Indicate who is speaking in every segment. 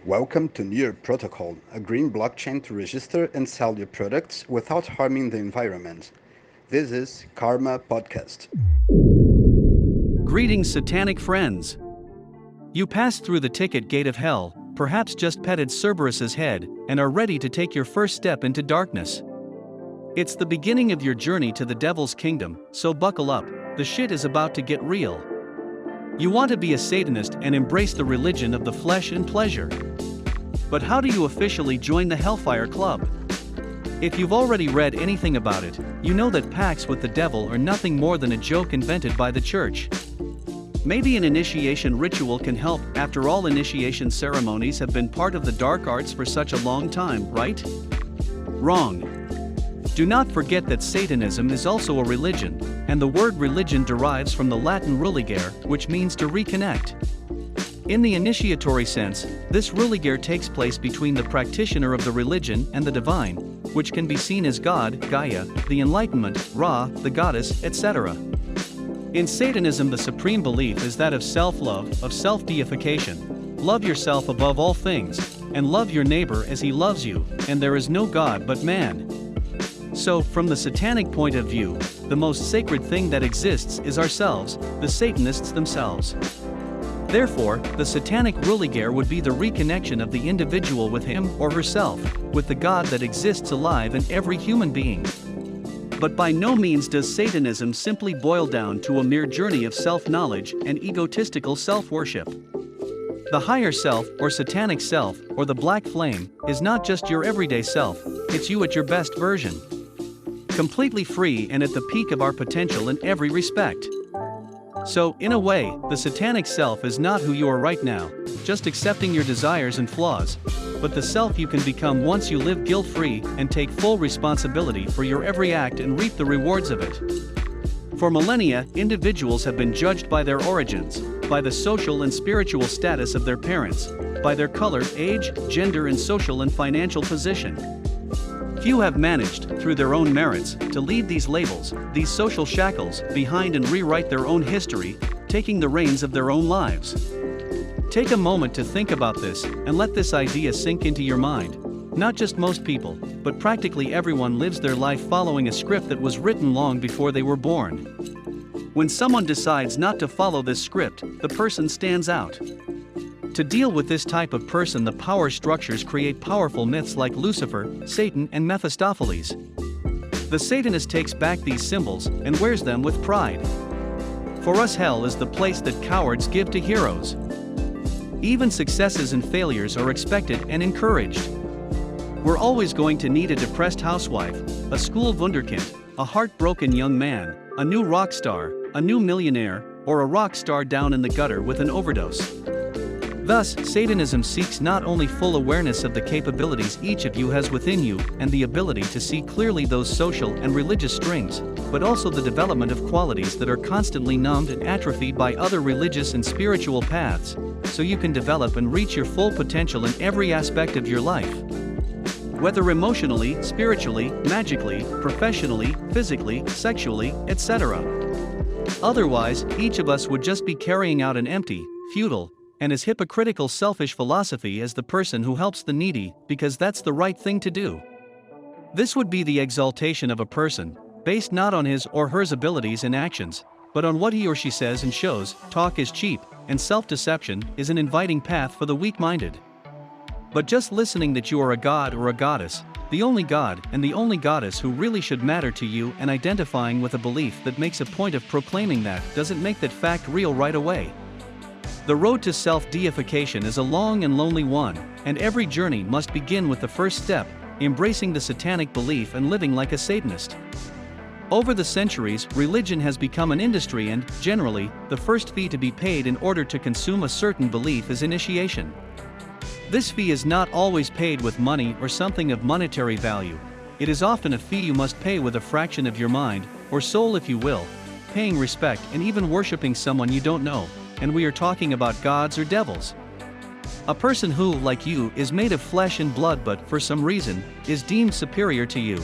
Speaker 1: Welcome to Near Protocol, a green blockchain to register and sell your products without harming the environment. This is Karma Podcast.
Speaker 2: Greetings, satanic friends. You passed through the ticket gate of hell, perhaps just petted Cerberus's head, and are ready to take your first step into darkness. It's the beginning of your journey to the devil's kingdom, so buckle up, the shit is about to get real. You want to be a Satanist and embrace the religion of the flesh and pleasure. But how do you officially join the Hellfire Club? If you've already read anything about it, you know that pacts with the devil are nothing more than a joke invented by the church. Maybe an initiation ritual can help, after all initiation ceremonies have been part of the dark arts for such a long time, right? Wrong. Do not forget that Satanism is also a religion, and the word religion derives from the Latin religare, which means to reconnect. In the initiatory sense, this religare takes place between the practitioner of the religion and the divine, which can be seen as God, Gaia, the enlightenment, Ra, the goddess, etc. In Satanism, the supreme belief is that of self-love, of self-deification. Love yourself above all things, and love your neighbor as he loves you, and there is no God but man. So, from the satanic point of view, the most sacred thing that exists is ourselves, the Satanists themselves. Therefore, the satanic religare would be the reconnection of the individual with him or herself, with the God that exists alive in every human being. But by no means does Satanism simply boil down to a mere journey of self-knowledge and egotistical self-worship. The higher self, or satanic self, or the black flame, is not just your everyday self, it's you at your best version. Completely free and at the peak of our potential in every respect. So, in a way, the satanic self is not who you are right now, just accepting your desires and flaws, but the self you can become once you live guilt-free and take full responsibility for your every act and reap the rewards of it. For millennia, individuals have been judged by their origins, by the social and spiritual status of their parents, by their color, age, gender, and social and financial position. Few have managed, through their own merits, to leave these labels, these social shackles, behind and rewrite their own history, taking the reins of their own lives. Take a moment to think about this, and let this idea sink into your mind. Not just most people, but practically everyone lives their life following a script that was written long before they were born. When someone decides not to follow this script, the person stands out. To deal with this type of person, the power structures create powerful myths like Lucifer, Satan, and Mephistopheles. The Satanist takes back these symbols and wears them with pride. For us, hell is the place that cowards give to heroes. Even successes and failures are expected and encouraged. We're always going to need a depressed housewife, a school wunderkind, a heartbroken young man, a new rock star, a new millionaire, or a rock star down in the gutter with an overdose. Thus, Satanism seeks not only full awareness of the capabilities each of you has within you and the ability to see clearly those social and religious strings, but also the development of qualities that are constantly numbed and atrophied by other religious and spiritual paths, so you can develop and reach your full potential in every aspect of your life. Whether emotionally, spiritually, magically, professionally, physically, sexually, etc. Otherwise, each of us would just be carrying out an empty, futile, and as hypocritical selfish philosophy as the person who helps the needy, because that's the right thing to do. This would be the exaltation of a person, based not on his or her abilities and actions, but on what he or she says and shows. Talk is cheap, and self-deception is an inviting path for the weak-minded. But just listening that you are a god or a goddess, the only god and the only goddess who really should matter to you, and identifying with a belief that makes a point of proclaiming that, doesn't make that fact real right away. The road to self-deification is a long and lonely one, and every journey must begin with the first step, embracing the satanic belief and living like a Satanist. Over the centuries, religion has become an industry, and, generally, the first fee to be paid in order to consume a certain belief is initiation. This fee is not always paid with money or something of monetary value. It is often a fee you must pay with a fraction of your mind, or soul if you will, paying respect and even worshipping someone you don't know. And we are talking about gods or devils. A person who, like you, is made of flesh and blood but, for some reason, is deemed superior to you.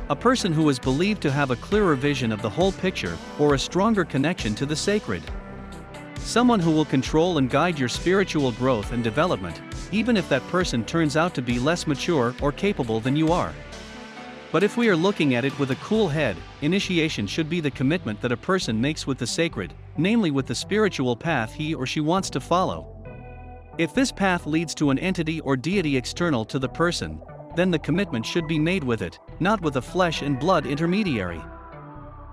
Speaker 2: A person who is believed to have a clearer vision of the whole picture, or a stronger connection to the sacred. Someone who will control and guide your spiritual growth and development, even if that person turns out to be less mature or capable than you are. But if we are looking at it with a cool head, initiation should be the commitment that a person makes with the sacred, namely with the spiritual path he or she wants to follow. If this path leads to an entity or deity external to the person, then the commitment should be made with it, not with a flesh and blood intermediary.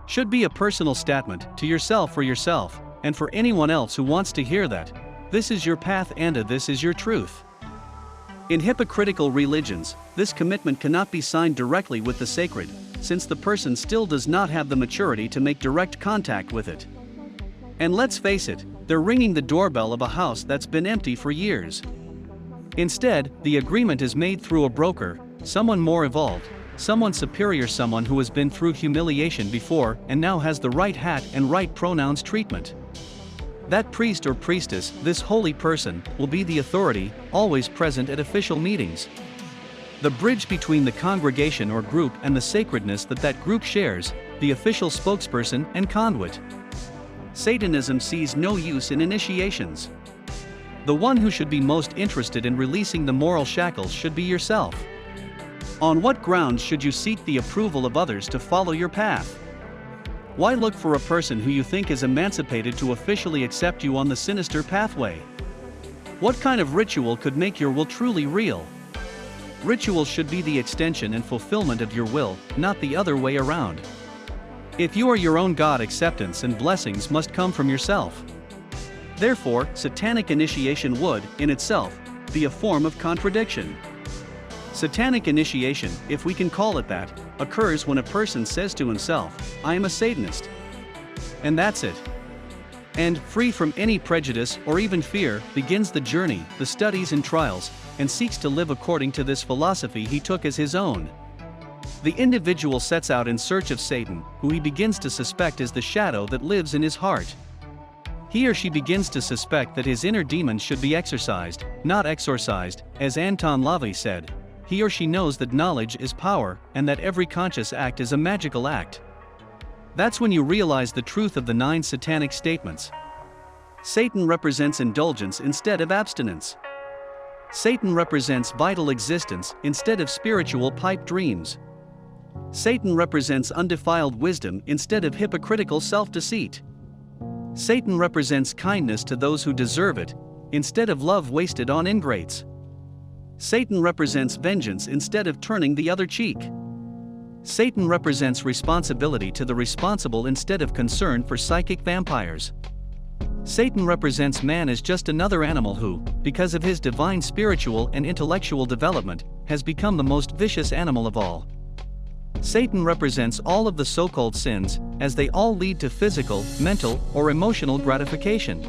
Speaker 2: Should be a personal statement, to yourself for yourself, and for anyone else who wants to hear that. This is your path and this is your truth. In hypocritical religions, this commitment cannot be signed directly with the sacred, since the person still does not have the maturity to make direct contact with it. And let's face it, they're ringing the doorbell of a house that's been empty for years. Instead, the agreement is made through a broker, someone more evolved, someone superior, someone who has been through humiliation before and now has the right hat and right pronouns treatment. That priest or priestess, this holy person, will be the authority, always present at official meetings. The bridge between the congregation or group and the sacredness that group shares, the official spokesperson and conduit. Satanism sees no use in initiations. The one who should be most interested in releasing the moral shackles should be yourself. On what grounds should you seek the approval of others to follow your path? Why look for a person who you think is emancipated to officially accept you on the sinister pathway? What kind of ritual could make your will truly real? Ritual should be the extension and fulfillment of your will, not the other way around. If you are your own God, acceptance and blessings must come from yourself. Therefore, satanic initiation would, in itself, be a form of contradiction. Satanic initiation, if we can call it that, occurs when a person says to himself, "I am a Satanist." And that's it. And, free from any prejudice or even fear, begins the journey, the studies and trials, and seeks to live according to this philosophy he took as his own. The individual sets out in search of Satan, who he begins to suspect is the shadow that lives in his heart. He or she begins to suspect that his inner demons should be exorcised, not exorcised, as Anton LaVey said. He or she knows that knowledge is power, and that every conscious act is a magical act. That's when you realize the truth of the 9 satanic statements. Satan represents indulgence instead of abstinence. Satan represents vital existence instead of spiritual pipe dreams. Satan represents undefiled wisdom instead of hypocritical self-deceit. Satan represents kindness to those who deserve it, instead of love wasted on ingrates. Satan represents vengeance instead of turning the other cheek. Satan represents responsibility to the responsible instead of concern for psychic vampires. Satan represents man as just another animal who, because of his divine spiritual and intellectual development, has become the most vicious animal of all. Satan represents all of the so-called sins, as they all lead to physical, mental, or emotional gratification.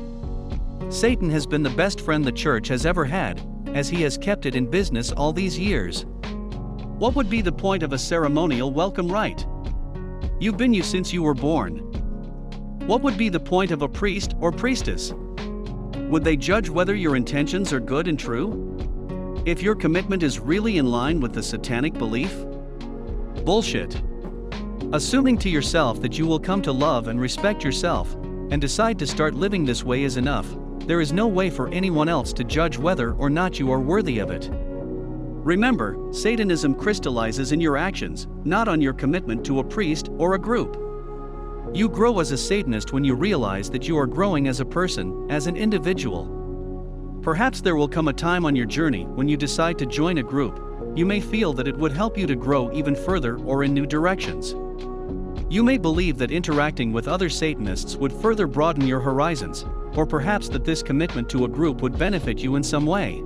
Speaker 2: Satan has been the best friend the church has ever had, as he has kept it in business all these years. What would be the point of a ceremonial welcome rite? You've been you since you were born. What would be the point of a priest or priestess? Would they judge whether your intentions are good and true? If your commitment is really in line with the satanic belief? Bullshit. Assuming to yourself that you will come to love and respect yourself, and decide to start living this way is enough. There is no way for anyone else to judge whether or not you are worthy of it. Remember, Satanism crystallizes in your actions, not on your commitment to a priest or a group. You grow as a Satanist when you realize that you are growing as a person, as an individual. Perhaps there will come a time on your journey when you decide to join a group. You may feel that it would help you to grow even further or in new directions. You may believe that interacting with other Satanists would further broaden your horizons, or perhaps that this commitment to a group would benefit you in some way.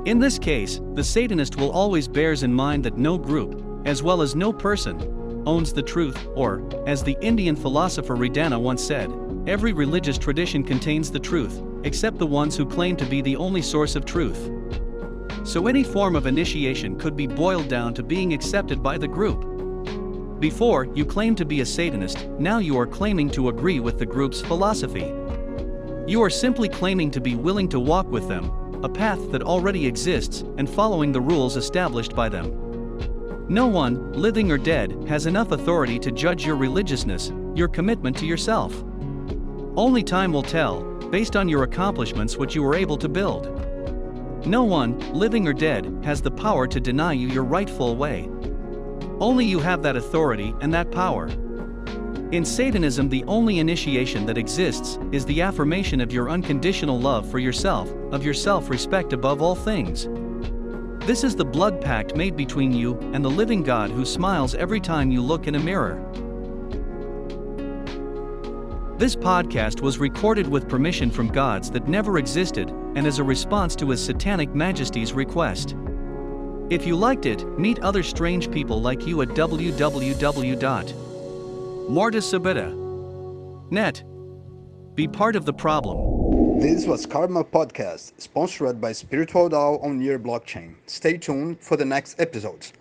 Speaker 2: In this case, the Satanist will always bears in mind that no group, as well as no person, owns the truth, or, as the Indian philosopher Radhana once said, every religious tradition contains the truth, except the ones who claim to be the only source of truth. So any form of initiation could be boiled down to being accepted by the group. Before, you claimed to be a Satanist, now you are claiming to agree with the group's philosophy. You are simply claiming to be willing to walk with them, a path that already exists, and following the rules established by them. No one, living or dead, has enough authority to judge your religiousness, your commitment to yourself. Only time will tell, based on your accomplishments, what you were able to build. No one, living or dead, has the power to deny you your rightful way. Only you have that authority and that power. In Satanism, the only initiation that exists is the affirmation of your unconditional love for yourself, of your self-respect above all things. This is the blood pact made between you and the living God who smiles every time you look in a mirror. This podcast was recorded with permission from gods that never existed and as a response to His Satanic Majesty's request. If you liked it, meet other strange people like you at www.morte.net. Be part of the problem.
Speaker 1: This was Karma Podcast, sponsored by Spiritual DAO on Near Blockchain. Stay tuned for the next episodes.